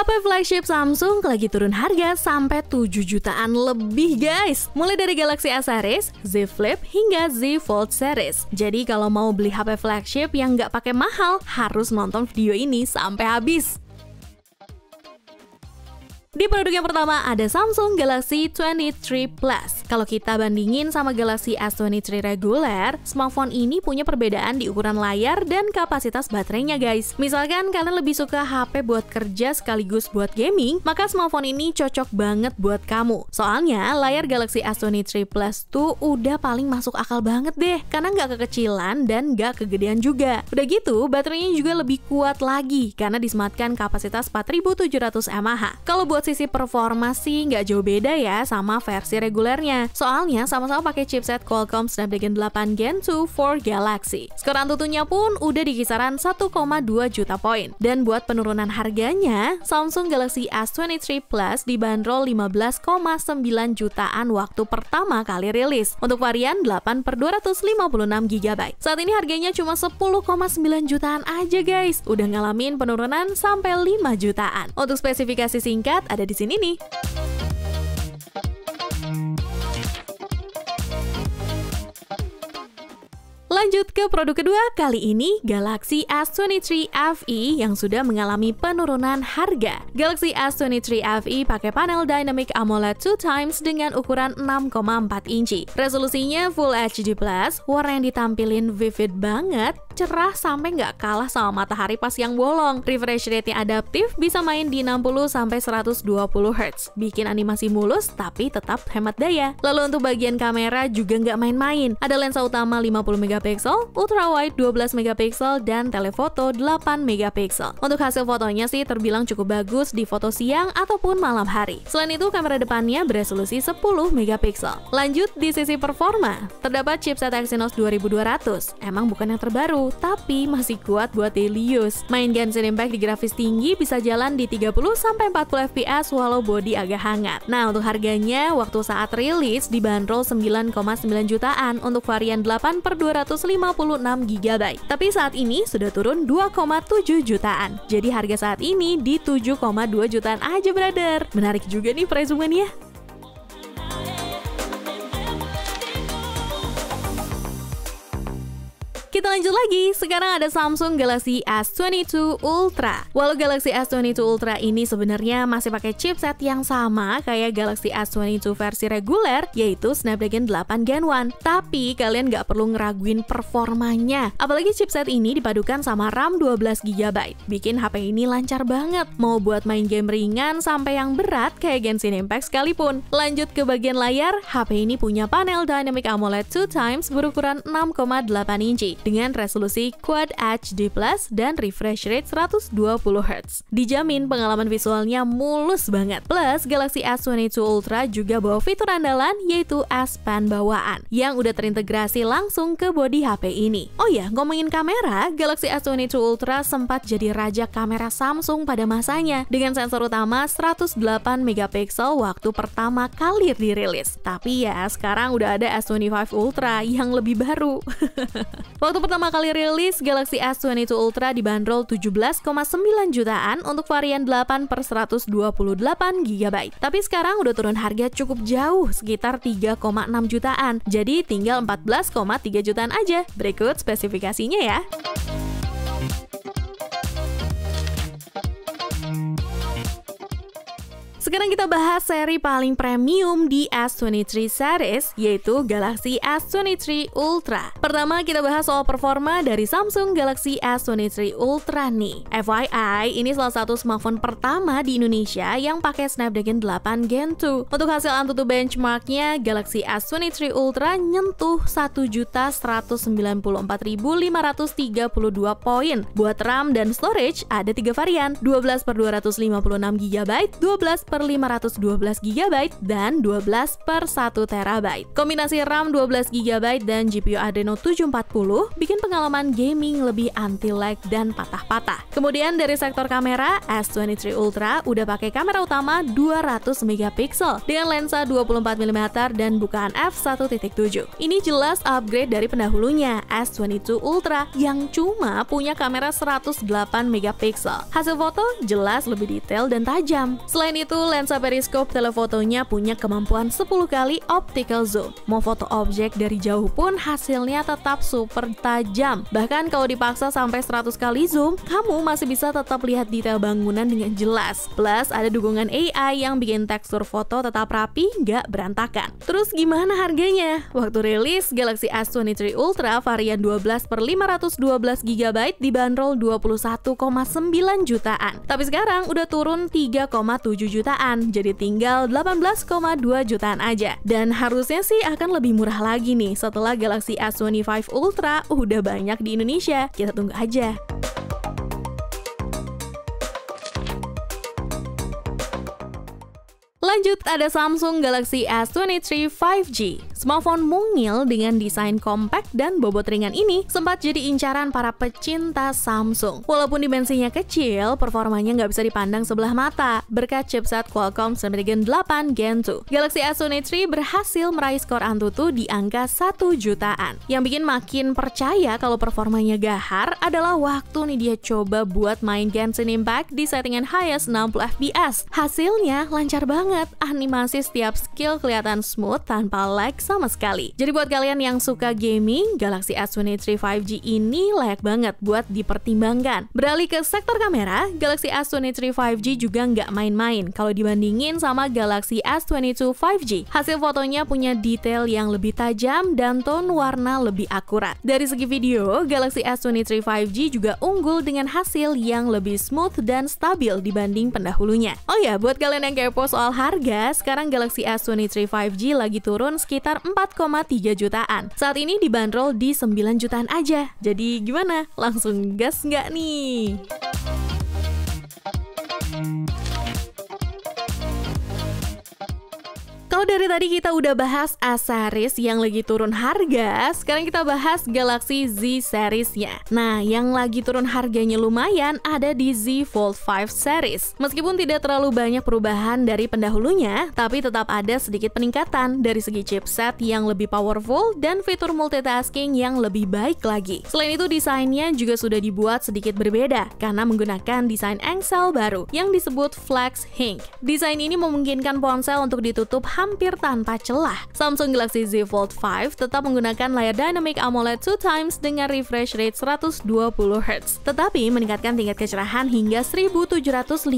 HP flagship Samsung lagi turun harga sampai 7 jutaan lebih guys. Mulai dari Galaxy A series, Z Flip, hingga Z Fold series. Jadi kalau mau beli HP flagship yang nggak pakai mahal, harus nonton video ini sampai habis. Di produk yang pertama ada Samsung Galaxy S23 Plus. Kalau kita bandingin sama Galaxy S23 reguler, smartphone ini punya perbedaan di ukuran layar dan kapasitas baterainya guys. Misalkan kalian lebih suka HP buat kerja sekaligus buat gaming, maka smartphone ini cocok banget buat kamu. Soalnya layar Galaxy S23 Plus tuh udah paling masuk akal banget deh, karena nggak kekecilan dan nggak kegedean juga. Udah gitu, baterainya juga lebih kuat lagi karena disematkan kapasitas 4700 mAh. Kalau buat sisi performa sih nggak jauh beda ya sama versi regulernya. Soalnya sama-sama pakai chipset Qualcomm Snapdragon 8 Gen 2 for Galaxy. Skor Antutunya pun udah di kisaran 1,2 juta poin. Dan buat penurunan harganya, Samsung Galaxy S23 Plus dibanderol 15,9 jutaan waktu pertama kali rilis. Untuk varian 8/256 GB. Saat ini harganya cuma 10,9 jutaan aja guys. Udah ngalamin penurunan sampai 5 jutaan. Untuk spesifikasi singkat ada di sini nih. Lanjut ke produk kedua, kali ini Galaxy S23 FE yang sudah mengalami penurunan harga. Galaxy S23 FE pakai panel Dynamic AMOLED 2x dengan ukuran 6,4 inci. Resolusinya Full HD+, warna yang ditampilin vivid banget, cerah sampai nggak kalah sama matahari pas yang bolong. Refresh rate-nya adaptif, bisa main di 60-120 Hz. Bikin animasi mulus tapi tetap hemat daya. Lalu untuk bagian kamera juga nggak main-main. Ada lensa utama 50 MP, ultrawide 12 MP, dan telefoto 8 MP. Untuk hasil fotonya sih terbilang cukup bagus di foto siang ataupun malam hari. Selain itu, kamera depannya beresolusi 10 MP. Lanjut di sisi performa, terdapat chipset Exynos 2200. Emang bukan yang terbaru, tapi masih kuat buat daily use. Main Genshin Impact di grafis tinggi bisa jalan di 30-40 fps walau body agak hangat. Nah, untuk harganya waktu saat rilis dibanderol 9,9 jutaan untuk varian 8/256 GB. Tapi saat ini sudah turun 2,7 jutaan. Jadi harga saat ini di 7,2 jutaan aja brother. Menarik juga nih price woman-nya. Kita lanjut lagi, sekarang ada Samsung Galaxy S22 Ultra. Walau Galaxy S22 Ultra ini sebenarnya masih pakai chipset yang sama kayak Galaxy S22 versi reguler, yaitu Snapdragon 8 Gen 1. Tapi kalian nggak perlu ngeraguin performanya. Apalagi chipset ini dipadukan sama RAM 12 GB. Bikin HP ini lancar banget, mau buat main game ringan sampai yang berat kayak Genshin Impact sekalipun. Lanjut ke bagian layar, HP ini punya panel Dynamic AMOLED 2x berukuran 6,8 inci. Dengan resolusi Quad HD+, dan refresh rate 120 Hz. Dijamin pengalaman visualnya mulus banget. Plus, Galaxy S22 Ultra juga bawa fitur andalan yaitu S Pen bawaan yang udah terintegrasi langsung ke bodi HP ini. Oh ya, ngomongin kamera, Galaxy S22 Ultra sempat jadi raja kamera Samsung pada masanya dengan sensor utama 108 MP waktu pertama kali dirilis. Tapi ya, sekarang udah ada S25 Ultra yang lebih baru. Waktu pertama kali rilis, Galaxy S22 Ultra dibanderol 17,9 jutaan untuk varian 8/128 GB. Tapi sekarang udah turun harga cukup jauh, sekitar 3,6 jutaan. Jadi tinggal 14,3 jutaan aja. Berikut spesifikasinya ya. Sekarang kita bahas seri paling premium di S23 series, yaitu Galaxy S23 Ultra. Pertama, kita bahas soal performa dari Samsung Galaxy S23 Ultra nih. FYI, ini salah satu smartphone pertama di Indonesia yang pakai Snapdragon 8 Gen 2. Untuk hasil Antutu benchmarknya, Galaxy S23 Ultra nyentuh 1.194.532 poin. Buat RAM dan storage, ada 3 varian, 12/256 GB, 12/256 per 512 GB dan 12 per 1 TB. Kombinasi RAM 12 GB dan GPU Adreno 740 bikin pengalaman gaming lebih anti-lag dan patah-patah. Kemudian dari sektor kamera, S23 Ultra udah pakai kamera utama 200 MP dengan lensa 24mm dan bukaan f1.7. Ini jelas upgrade dari pendahulunya, S22 Ultra yang cuma punya kamera 108 MP. Hasil foto jelas lebih detail dan tajam. Selain itu, lensa periskop telefotonya punya kemampuan 10 kali optical zoom. Mau foto objek dari jauh pun hasilnya tetap super tajam. Bahkan kalau dipaksa sampai 100 kali zoom, kamu masih bisa tetap lihat detail bangunan dengan jelas. Plus ada dukungan AI yang bikin tekstur foto tetap rapi, nggak berantakan. Terus gimana harganya? Waktu rilis, Galaxy S23 Ultra varian 12 per 512 GB dibanderol 21,9 jutaan. Tapi sekarang udah turun 3,7 jutaan, jadi tinggal 18,2 jutaan aja. Dan harusnya sih akan lebih murah lagi nih setelah Galaxy S25 Ultra udah banyak di Indonesia. Kita tunggu aja. Lanjut, ada Samsung Galaxy S23 5G. Smartphone mungil dengan desain kompak dan bobot ringan ini sempat jadi incaran para pecinta Samsung. Walaupun dimensinya kecil, performanya nggak bisa dipandang sebelah mata berkat chipset Qualcomm Snapdragon 8 Gen 2. Galaxy S23 berhasil meraih skor Antutu di angka 1 jutaan. Yang bikin makin percaya kalau performanya gahar adalah waktu nih dia coba buat main Genshin Impact di settingan highest 60 fps. Hasilnya lancar banget, animasi setiap skill kelihatan smooth tanpa lag sama sekali. Jadi buat kalian yang suka gaming, Galaxy S23 5G ini layak banget buat dipertimbangkan. Beralih ke sektor kamera, Galaxy S23 5G juga nggak main-main kalau dibandingin sama Galaxy S22 5G. Hasil fotonya punya detail yang lebih tajam dan tone warna lebih akurat. Dari segi video, Galaxy S23 5G juga unggul dengan hasil yang lebih smooth dan stabil dibanding pendahulunya. Oh ya, buat kalian yang kepo soal harga, sekarang Galaxy S23 5G lagi turun sekitar 4,3 jutaan. Saat ini dibanderol di 9 jutaan aja. Jadi gimana? Langsung gas nggak nih? Kalau dari tadi kita udah bahas A series yang lagi turun harga, sekarang kita bahas Galaxy Z series-nya. Nah, yang lagi turun harganya lumayan ada di Z Fold 5 series. Meskipun tidak terlalu banyak perubahan dari pendahulunya, tapi tetap ada sedikit peningkatan dari segi chipset yang lebih powerful dan fitur multitasking yang lebih baik lagi. Selain itu, desainnya juga sudah dibuat sedikit berbeda karena menggunakan desain engsel baru yang disebut Flex Ink. Desain ini memungkinkan ponsel untuk ditutup hampir tanpa celah. Samsung Galaxy Z Fold 5 tetap menggunakan layar Dynamic AMOLED 2x dengan refresh rate 120 Hz, tetapi meningkatkan tingkat kecerahan hingga 1750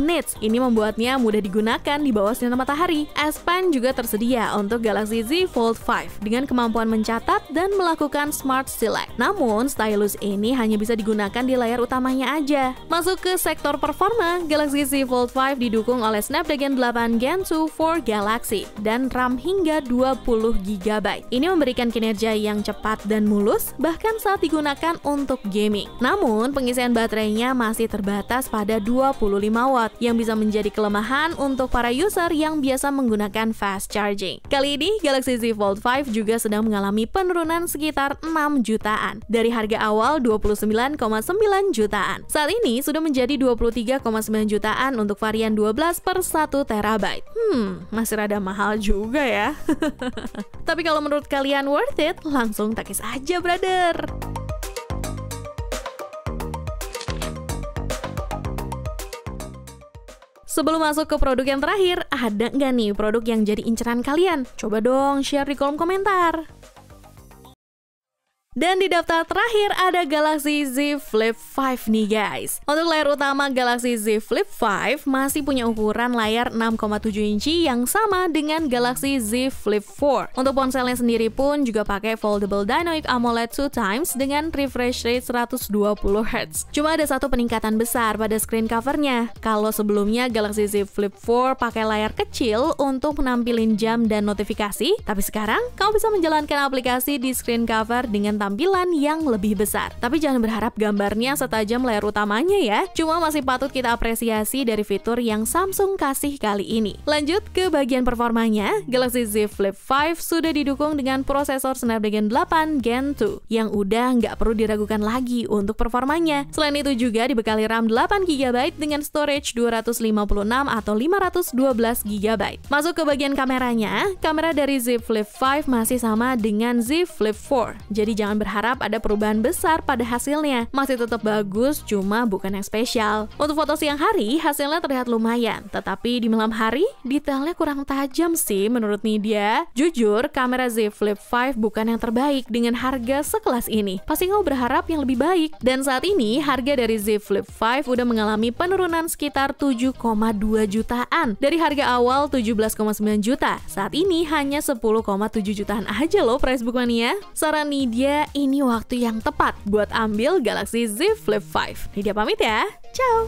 nits. Ini membuatnya mudah digunakan di bawah sinar matahari. S Pen juga tersedia untuk Galaxy Z Fold 5 dengan kemampuan mencatat dan melakukan Smart Select. Namun, stylus ini hanya bisa digunakan di layar utamanya aja. Masuk ke sektor performa, Galaxy Z Fold 5 didukung oleh Snapdragon 8 Gen 2 for Galaxy dan RAM hingga 20 GB. Ini memberikan kinerja yang cepat dan mulus bahkan saat digunakan untuk gaming. Namun, pengisian baterainya masih terbatas pada 25 watt yang bisa menjadi kelemahan untuk para user yang biasa menggunakan fast charging. Kali ini, Galaxy Z Fold 5 juga sedang mengalami penurunan sekitar 6 jutaan. Dari harga awal 29,9 jutaan. Saat ini sudah menjadi 23,9 jutaan untuk varian 12 per 1 TB. Masih rada mahal juga ya. Tapi kalau menurut kalian worth it, langsung takis aja, brother. Sebelum masuk ke produk yang terakhir, ada nggak nih produk yang jadi inceran kalian? Coba dong share di kolom komentar. Dan di daftar terakhir ada Galaxy Z Flip 5 nih guys. Untuk layar utama Galaxy Z Flip 5 masih punya ukuran layar 6,7 inci yang sama dengan Galaxy Z Flip 4. Untuk ponselnya sendiri pun juga pakai foldable Dynamic AMOLED 2x dengan refresh rate 120 Hz. Cuma ada satu peningkatan besar pada screen covernya. Kalau sebelumnya Galaxy Z Flip 4 pakai layar kecil untuk menampilin jam dan notifikasi, tapi sekarang kamu bisa menjalankan aplikasi di screen cover dengan tampilan yang lebih besar. Tapi jangan berharap gambarnya setajam layar utamanya ya. Cuma masih patut kita apresiasi dari fitur yang Samsung kasih kali ini. Lanjut ke bagian performanya, Galaxy Z Flip 5 sudah didukung dengan prosesor Snapdragon 8 Gen 2 yang udah nggak perlu diragukan lagi untuk performanya. Selain itu juga dibekali RAM 8GB dengan storage 256 atau 512GB. Masuk ke bagian kameranya, kamera dari Z Flip 5 masih sama dengan Z Flip 4. Jadi jangan berharap ada perubahan besar pada hasilnya. Masih tetap bagus, cuma bukan yang spesial. Untuk foto siang hari, hasilnya terlihat lumayan. Tetapi di malam hari, detailnya kurang tajam sih menurut Nidya. Jujur, kamera Z Flip 5 bukan yang terbaik dengan harga sekelas ini. Pasti kamu berharap yang lebih baik. Dan saat ini, harga dari Z Flip 5 udah mengalami penurunan sekitar 7,2 jutaan. Dari harga awal 17,9 juta, saat ini hanya 10,7 jutaan aja loh price Bookmania. Saran Nidya, ini waktu yang tepat buat ambil Galaxy Z Flip 5. Nidya pamit ya, ciao!